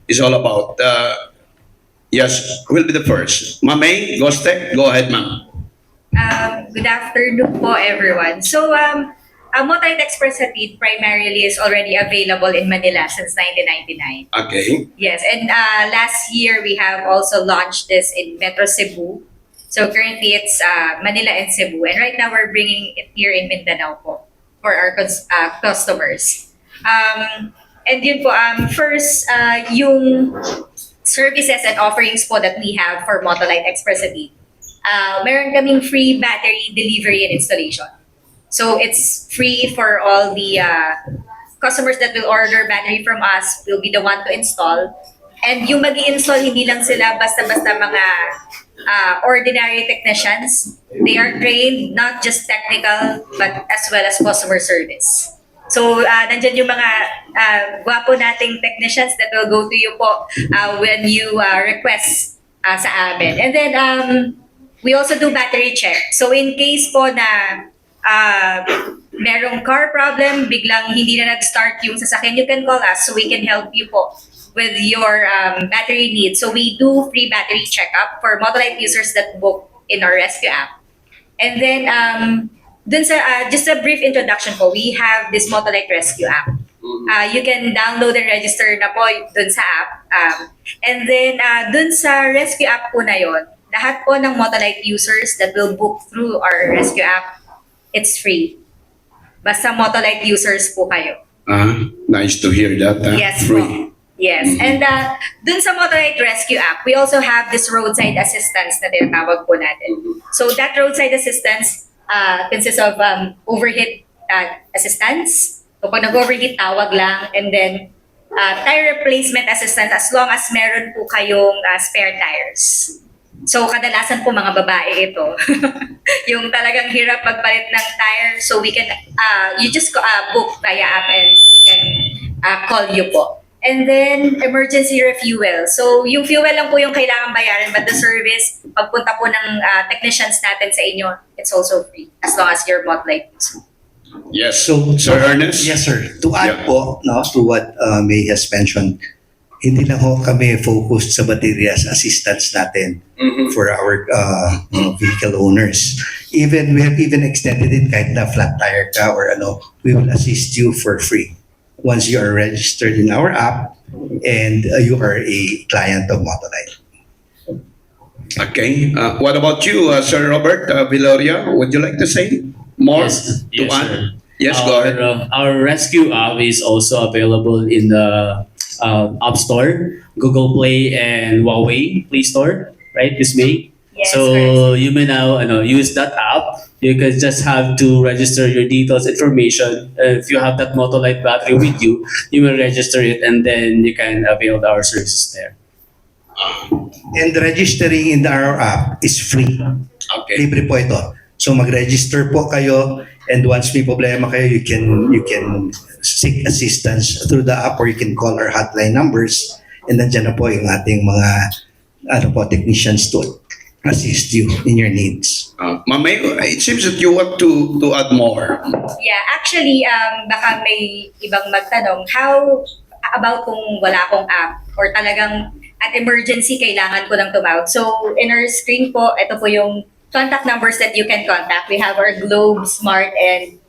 is all about. Yes, will be the first. Mamay, Gostek, go ahead, ma'am. Good afternoon po, everyone. Motorite Express Hatid primarily is already available in Manila since 1999. Okay. Yes, and last year we have also launched this in Metro Cebu. So currently it's Manila and Cebu, and right now we're bringing it here in Mindanao po for our customers. And yun po, first, yung services and offerings po that we have for Motolite Express Hatid. Meron kaming free battery delivery and installation. So it's free for all the customers that will order battery from us. Will be the one to install. And yung mag-i-install, hindi lang sila basta-basta mga ordinary technicians. They are trained, not just technical, but as well as customer service. So, nandyan yung mga gwapo nating technicians that will go to you po when you request sa amin. And then, we also do battery check. So, in case po na merong car problem, biglang hindi na nag-start yung sasakyan, you can call us so we can help you po with your battery needs. So, we do free battery checkup for Motolite users that book in our rescue app. And then, dun sa, just a brief introduction po, we have this Motolite Rescue app. You can download and register na po dun sa app. And then, dun sa rescue app po na yon, lahat po ng Motolite users that will book through our rescue app, it's free. Basta Motolite users po kayo. Nice to hear that. Yes Free. po. Yes. And dun sa Motolite Rescue app, we also have this roadside assistance na tinatawag po natin. So that roadside assistance consists of overheat assistance. So pag nag-overheat, tawag lang. And then tire replacement assistance as long as meron po kayong spare tires. So kadalasan po mga babae ito. Yung talagang hirap magpalit ng tire. So we can, you just book via app and we can call you po. And then, emergency refuel. So, yung fuel lang po yung kailangan bayaran, but the service, pagpunta po ng technicians natin sa inyo, it's also free as long as you're Motolite. Yes. Sir Ernest? Yes, sir. To add Yeah. po to what May has mentioned, hindi lang ho kami focused sa baterias assistance natin for our vehicle owners. Even we have even extended it kahit na flat tire ka or we will assist you for free once you are registered in our app and you are a client of Motolite. Okay. What about you, Sir Robert Villoria? Would you like to say more Yes, to yes, add? sir. Yes, go ahead. Our rescue app is also available in the App Store, Google Play, and Huawei Play Store, right, Miss May? Yes, So you may now use that app. You can just have to register your details, information. If you have that Motolite battery with you, you will register it and then you can avail our services there. And registering in our app is free. Okay. Libre po ito. So mag-register po kayo and once may problema kayo, you can seek assistance through the app or you can call our hotline numbers and nandiyan na po yung ating mga technicians to assist you in your needs. Mamay, it seems that you want to add more. Yeah, actually, baka may ibang magtanong, how about kung wala akong app or talagang at emergency kailangan ko lang tumawag? So, in our screen po, ito po yung contact numbers that you can contact. We have our Globe, Smart, and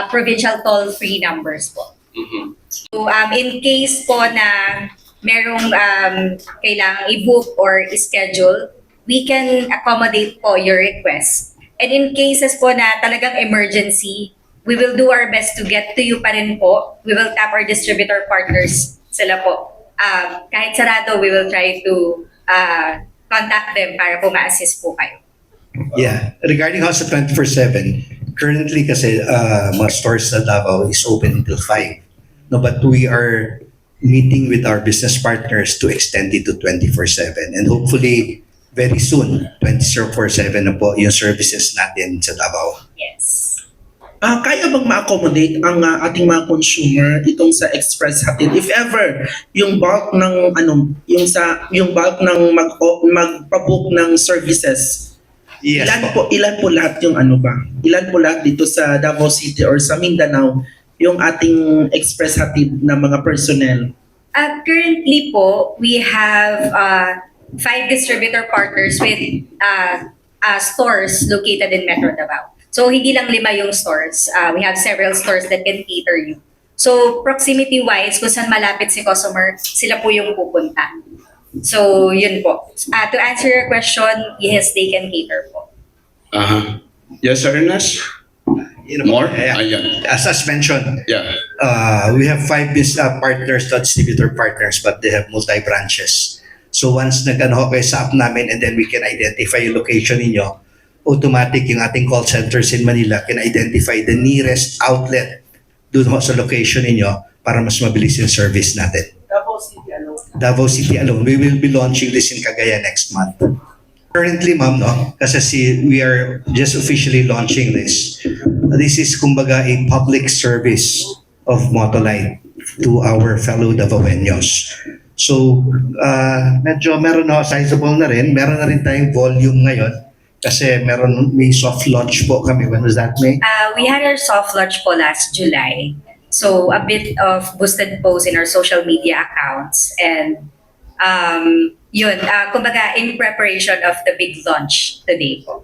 provincial toll-free numbers po. So, in case po na merong kailangang i-book or i-schedule, we can accommodate po your request. And in cases po na talagang emergency, we will do our best to get to you pa rin po. We will tap our distributor partners sila po. Kahit sarado, we will try to contact them para po ma-assist po kayo. Yeah. Regarding House 24/7, currently kasi mga stores sa Davao is open until 5. No, but we are meeting with our business partners to extend it to 24/7 and hopefully very soon 24/7 na po yung services natin sa Davao. Yes. Kaya bang ma-accommodate ang ating mga consumer itong sa Express Hatid? If ever yung bulk ng yung bulk ng magpabook ng services, Yes ilan po lahat yung Ilan po lahat dito sa Davao City or sa Mindanao yung ating Express Hatid na mga personnel? Currently po, we have 5 distributor partners with stores located in Metro Davao. So hindi lang 5 yung stores. We have several stores that can cater you. So proximity-wise, kung saan malapit si customer, sila po yung pupunta. So yun po. To answer your question, yes, they can cater po. Yes, Sir Ernest? More? Yeah. Ayan. As mentioned, Yeah. we have 5 partners, distributor partners, but they have multi-branches. So once nag-ano kayo sa app namin and then we can identify yung location ninyo, automatic yung ating call centers in Manila can identify the nearest outlet dun ho sa location ninyo para mas mabilis yung service natin. Davao City alone. We will be launching this in Cagayan next month. Currently, ma'am, no, kasi we are just officially launching this. This is, kumbaga, a public service of Motolite to our fellow Davaoenos. So, medyo meron na, sizable na rin. Meron na rin tayong volume ngayon kasi may soft launch po kami. When was that, May? We had our soft launch po last July. So a bit of boosted posts in our social media accounts and yun, kumbaga in preparation of the big launch today po.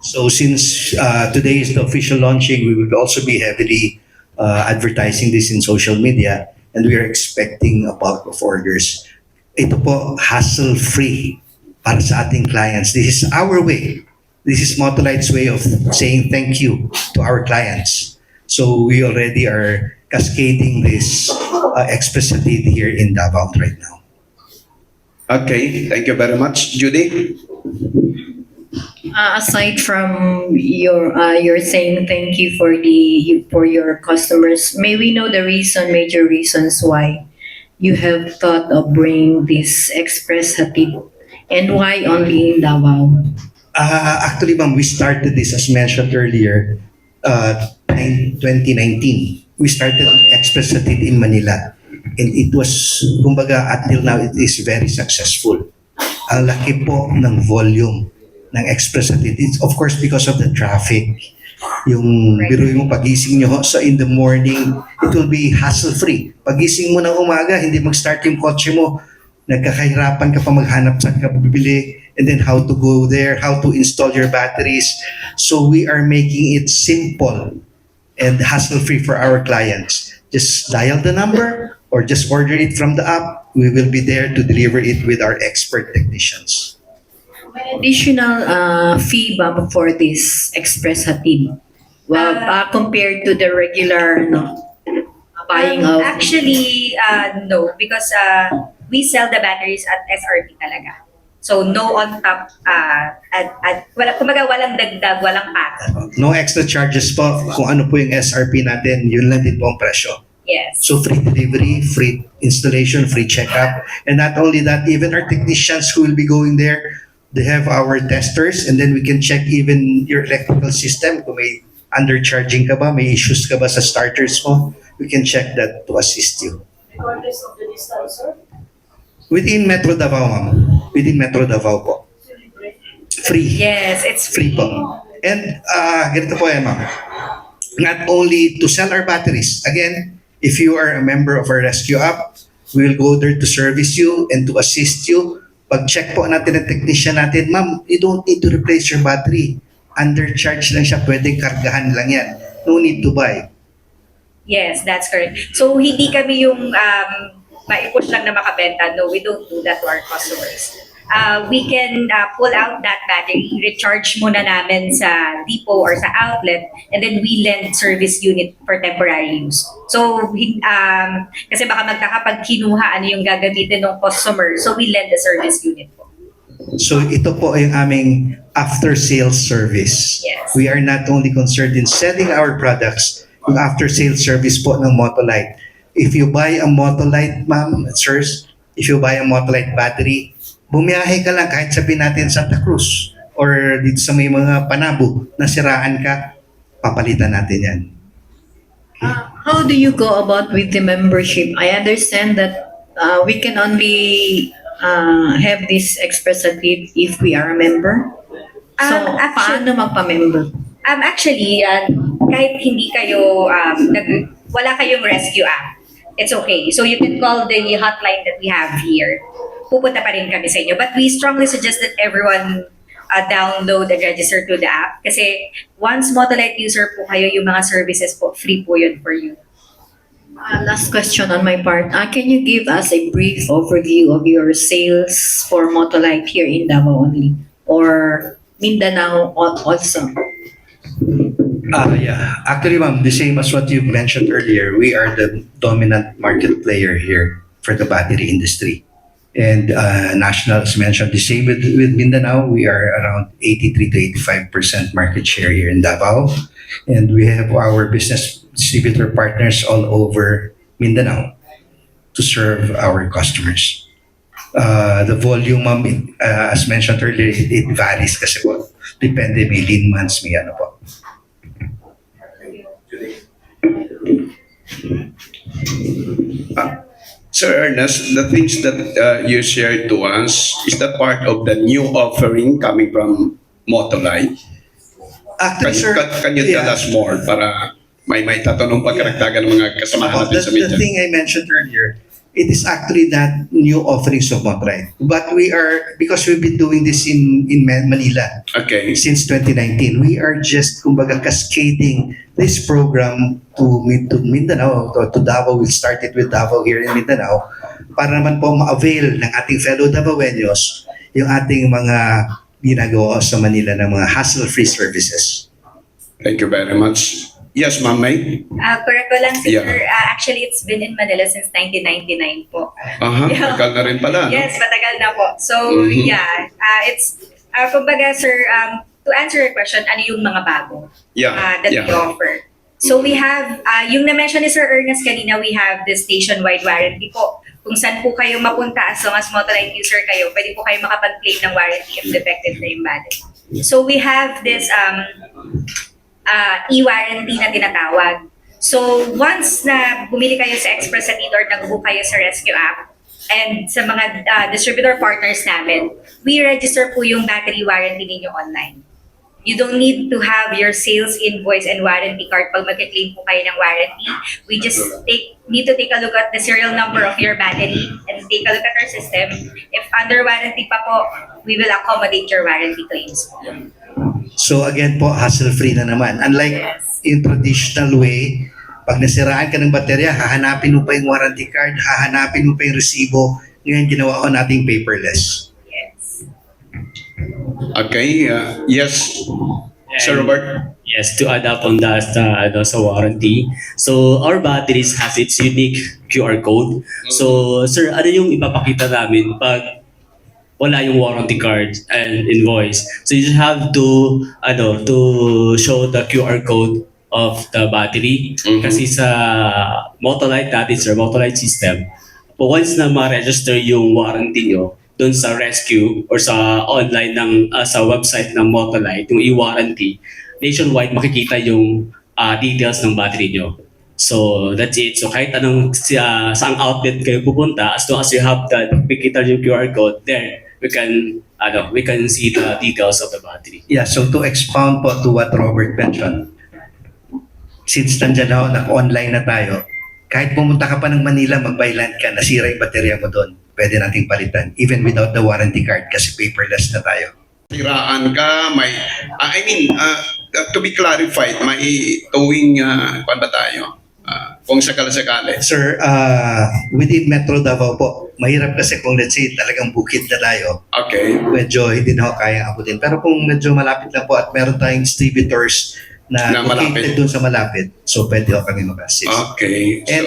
So since today is the official launching, we will also be heavily advertising this in social media and we are expecting a bulk of orders. Ito po, hassle-free para sa ating clients. This is our way. This is Motolite's way of saying thank you to our clients. So we already are cascading this Express Hatid here in Davao right now. Okay, thank you very much. Judy? Aside from your saying thank you for your customers, may we know the major reasons why you have thought of bringing this Express Hatid and why only in Davao? Actually, ma'am, we started this as mentioned earlier, in 2019. We started Express Hatid in Manila. And it was, kumbaga, until now, it is very successful. Ang laki po ng volume ng Express Hatid. It's, of course, because of the traffic. Yung biruin mo pagising nyo so in the morning, it will be hassle-free. Pagising mo ng umaga, hindi mag-start yung kotse mo. Nagkakahirapan ka pa maghanap saan ka bibili and then how to go there, how to install your batteries. So we are making it simple and hassle-free for our clients. Just dial the number or just order it from the app. We will be there to deliver it with our expert technicians. Additional fee ba for this Express Hatid? Well, compared to the regular buying of... Actually, no, because we sell the batteries at SRP talaga. So no on top, kumbaga walang dagdag, walang pack. No extra charges po. Kung ano po yung SRP natin, yun lang din po ang presyo. Yes. So free delivery, free installation, free checkup. And not only that, even our technicians who will be going there, they have our testers and then we can check even your electrical system. Kung may undercharging ka ba, may issues ka ba sa starters mo, we can check that to assist you. Regardless of the distance, sir? Within Metro Davao, ma'am. Within Metro Davao po. Free. Yes, it's Free po. And ganito po yan, ma'am. Not only to sell our batteries. Again, if you are a member of our rescue app, we will go there to service you and to assist you. Pag-check po natin ang technician natin, ma'am, you don't need to replace your battery. Undercharge lang siya, pwedeng kargahan lang yan. No need to buy. Yes, that's correct. So hindi kami yung ma-push lang na makabenta. No, we don't do that to our customers. We can pull out that battery, recharge muna namin sa depot or sa outlet, and then we lend service unit for temporary use. So, kasi baka magtaka pag kinuha ano yung gagamitin ng customer, so we lend the service unit po. So ito po yung aming after-sales service. Yes. We are not only concerned in selling our products, yung after-sales service po ng Motolite. If you buy a Motolite, ma'am, sirs, if you buy a Motolite battery, bumiyahe ka lang kahit sabihin natin Santa Cruz or dito sa may mga Panabo, nasiraan ka, papalitan natin yan. How do you go about with the membership? I understand that we can only have this Express Hatid if we are a member. So, paano magpa-member? Actually, kahit hindi kayo, wala kayong rescue app, it's okay. So you can call the hotline that we have here. Pupunta pa rin kami sa inyo. But we strongly suggest that everyone download and register to the app. Kasi once Motolite user po kayo, yung mga services po, free po yun for you. Last question on my part. Can you give us a brief overview of your sales for Motolite here in Davao only? Or Mindanao also? Yeah. Actually, ma'am, the same as what you mentioned earlier, we are the dominant market player here for the battery industry. And national, as mentioned, the same with Mindanao, we are around 83 to 85% market share here in Davao. And we have our business distributor partners all over Mindanao to serve our customers. The volume, ma'am, as mentioned earlier, it varies kasi po. Depende, may lean months, may ano po. Sir Ernest, the things that you shared to us, is that part of the new offering coming from Motolite? Actually, sir, Can you tell us more para may tatanong pagkaragdagan ng mga kasamahan natin sa the media? thing I mentioned earlier, it is actually that new offerings of Motolite. But we are, because we've been doing this in Manila Okay. since 2019, we are just, kumbaga, cascading this program to Mindanao, to Davao. We started with Davao here in Mindanao para naman po ma-avail ng ating fellow Davaoenos yung ating mga ginagawa sa Manila ng mga hassle-free services. Thank you very much. Yes, Ma'am May? Correct ko lang, sir. Yeah. Actually, it's been in Manila since 1999 po. Yeah. Tagal na rin pala. No? Yes, matagal na po. So, Mhm. yeah, it's, kumbaga, sir, to answer your question, ano yung mga bago Yeah, that we yeah. offer? So, we have, yung na-mention ni Sir Ernest kanina, we have this nationwide warranty po. Kung saan po kayo mapunta, as long as Motolite user kayo, pwede po kayo makapag-claim ng warranty if defective na yung battery. So, we have this e-warranty na tinatawag. So, once na bumili kayo sa Express Hatid or nag-book kayo sa Rescue app, and sa mga distributor partners namin, we register po yung battery warranty ninyo online. You don't need to have your sales invoice and warranty card pag mag-claim po kayo ng warranty. We just need to take a look at the serial number of your battery and take a look at our system. If under warranty pa po, we will accommodate your warranty claims. So again po, hassle-free na naman. Unlike Yes. in traditional way, pag nasiraan ka ng baterya, hahanapin mo pa yung warranty card, hahanapin mo pa yung resibo. Ngayon, ginawa ko nating paperless. Yes. Okay. Yes, Sir Robert? Yes, to add up on that sa warranty. So our batteries has its unique QR code. So sir, ano yung ipapakita namin pag wala yung warranty card and invoice? So you just have to to show the QR code of the battery. Mhm. Kasi sa Motolite, that is our Motolite system. Once na ma-register yung warranty nyo doon sa rescue or sa online sa website ng Motolite, yung e-warranty, nationwide makikita yung details ng battery nyo. So that's it. So kahit anong saang outlet kayo pupunta, as long as you have that, makikita yung QR code, then we can see the details of the battery. Yeah, so to expound po to what Robert mentioned, since nandyan na, naka-online na tayo, kahit pumunta ka pa ng Manila, mag-byland ka, nasira yung baterya mo doon, pwede nating palitan, even without the warranty card kasi paperless na tayo. Tiraan ka, may... to be clarified, may towing, kung ba tayo? Kung sakali-sakali. Sir, within Metro Davao po, mahirap kasi kung let's say talagang bukid na tayo, Okay. medyo hindi na ako kaya abutin. Pero kung medyo malapit lang po at meron tayong distributors na Na malapit. located doon sa malapit, so pwede ako kami mag-assist. Okay. So, And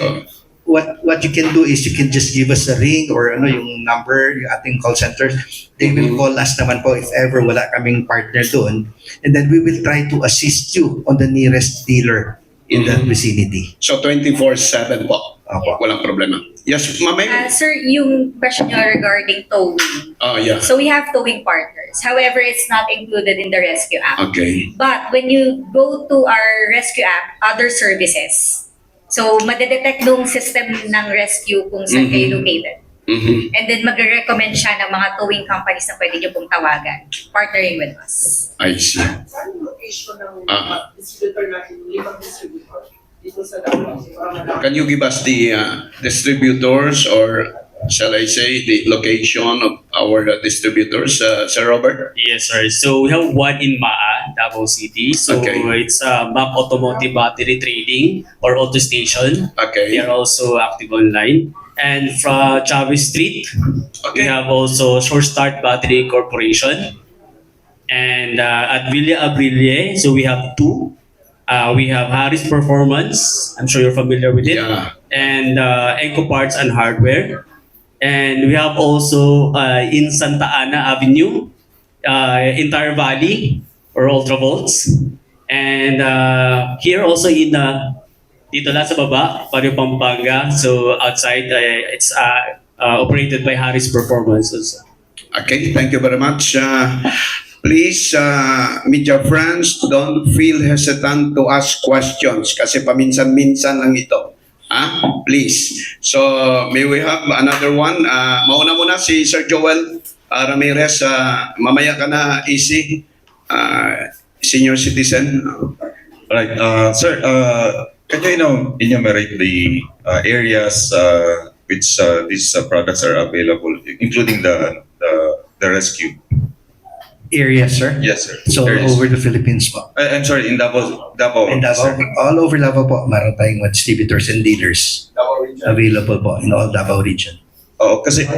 what you can do is you can just give us a ring or yung number, yung ating call center. They will call us naman po if ever wala kaming partner doon. And then we will try to assist you on the nearest dealer in that vicinity. so 24/7 po. Opo. Walang problema. Yes, Ma'am May? Sir, yung question nyo regarding towing. Oh, yeah. So we have towing partners. However, it's not included in the Rescue app. Okay. But when you go to our Rescue app, other services, so madedetect nung system ng Rescue kung saan kayo located. Mhm. And then magre-recommend siya ng mga towing companies na pwede nyo pong tawagan, partnering with us. I see. Saan yung location ng Ah. distributor natin, yung limang distributor? Can you give us the distributors, or shall I say the location of our distributors, Sir Robert? Yes, sir. So we have one in Maa, Davao City. So Okay. it's Mac Automotive Battery Trading or Auto Station. Okay. They are also active online. And from Chavez Street, we Okay. have also Short Start Battery Corporation. And at Villa Abrilie, so we have two. We have Harris Performance. I'm sure you're familiar with it. Yeah. And Eco Parts and Hardware. And we have also in Santa Ana Avenue, Entire Valley or Ultravolts. And here also in dito lang sa baba, Barrio Pampanga. So outside, it's operated by Harris Performance also. Okay, thank you very much. Please, media friends, don't feel hesitant to ask questions kasi paminsan-minsan lang ito. Please. So, may we have another one? Mauna muna si Sir Joel Ramirez. Mamaya ka na, easy. Senior citizen. Right. Sir, can you enumerate the areas which these products are available, including the rescue? Area, sir. Yes, sir. So Areas. over the Philippines po. I'm sorry, in Davao. In Davao, sir. all over Davao po, meron tayong mga distributors and dealers available po in all Davao region. Oo, kasi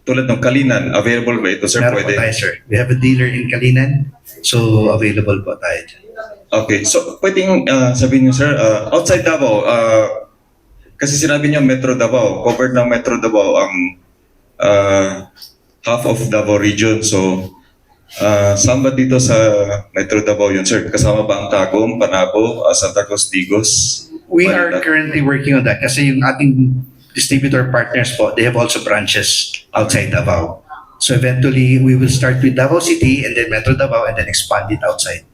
tulad ng Kalinan, available ba ito, sir? Meron po tayo, sir. We have a dealer in Kalinan, so available po tayo dyan. Okay, so pwedeng sabihin niyo, sir, outside Davao, kasi sinabi niyo Metro Davao, covered ng Metro Davao ang half of Davao region. So, saan ba dito sa Metro Davao yun, sir? Kasama ba ang Tagum, Panabo, Santa Cruz, Digos? We are Manila? currently working on that kasi yung ating distributor partners po, they have also branches outside Davao. So eventually, we will start with Davao City and then Metro Davao and then expand it outside.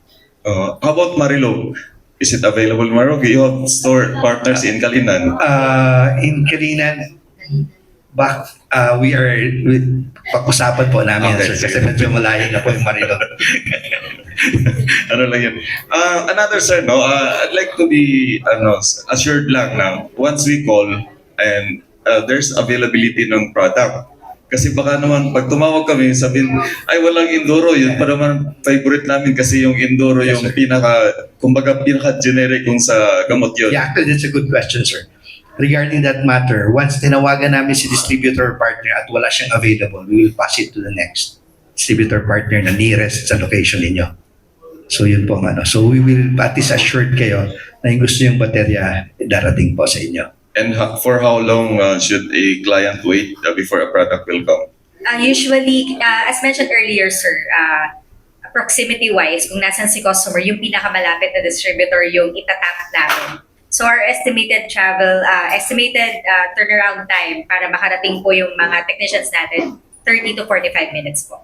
How about Marilog? Is it available in Marilog? You have store partners in Kalinan. In Kalinan, pag-usapan po namin, Okay, sir, kasi sige. medyo malayo na po yung Marilog. Ano lang yun? Another, sir, no? I'd like to be assured lang na once we call and there's availability ng product. Kasi baka naman, pag tumawag kami, sabihin, ay walang Enduro, yun pa naman favorite namin kasi yung Enduro Yes, yung sir. pinaka-generic kung sa gamot yun. Yeah, actually, that's a good question, sir. Regarding that matter, once tinawagan namin si distributor partner at wala siyang available, we will pass it to the next distributor partner na nearest sa location ninyo. So yun po ang ano. So we will at least assured kayo na yung gusto yung baterya darating po sa inyo. And for how long should a client wait before a product will come? Usually, as mentioned earlier, sir, proximity-wise, kung nasan si customer, yung pinakamalapit na distributor yung itatap namin. So our estimated turnaround time para makarating po yung mga technicians natin, 30 to 45 minutes po.